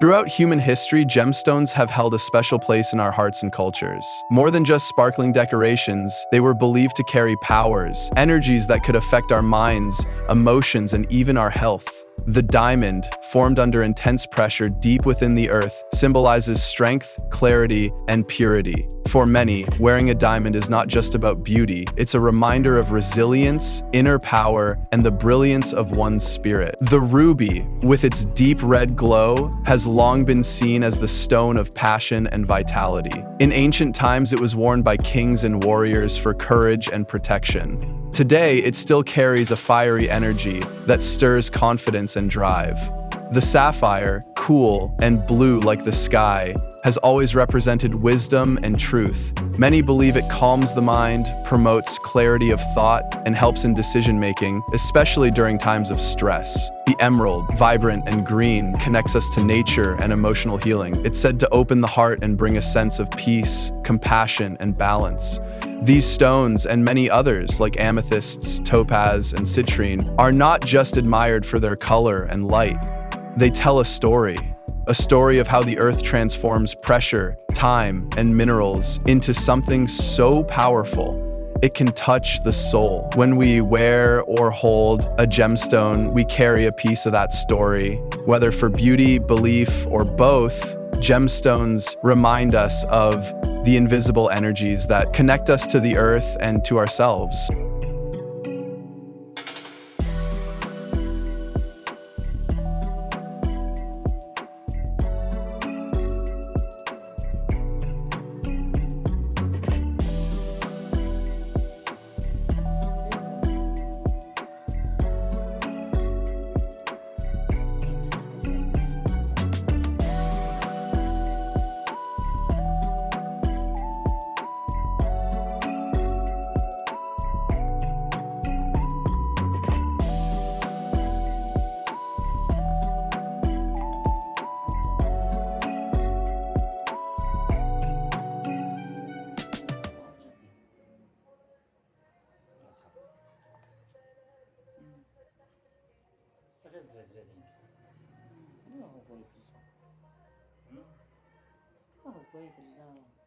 Throughout human history, gemstones have held a special place in our hearts and cultures. More than just sparkling decorations, they were believed to carry powers, energies that could affect our minds, emotions, and even our health. The diamond, formed under intense pressure deep within the earth, symbolizes strength, clarity, and purity. For many, wearing a diamond is not just about beauty, it's a reminder of resilience, inner power, and the brilliance of one's spirit. The ruby, with its deep red glow, has long been seen as the stone of passion and vitality. In ancient times, it was worn by kings and warriors for courage and protection. Today, it still carries a fiery energy that stirs confidence and drive. The sapphire, cool and blue like the sky, has always represented wisdom and truth. Many believe it calms the mind, promotes clarity of thought, and helps in decision-making, especially during times of stress. The emerald, vibrant and green, connects us to nature and emotional healing. It's said to open the heart and bring a sense of peace, compassion, and balance. These stones, and many others like amethysts, topaz, and citrine, are not just admired for their color and light. They tell a story of how the earth transforms pressure, time, and minerals into something so powerful it can touch the soul. When we wear or hold a gemstone, we carry a piece of that story. Whether for beauty, belief, or both, gemstones remind us of the invisible energies that connect us to the earth and to ourselves.那我不会不知道，那我不会不知道。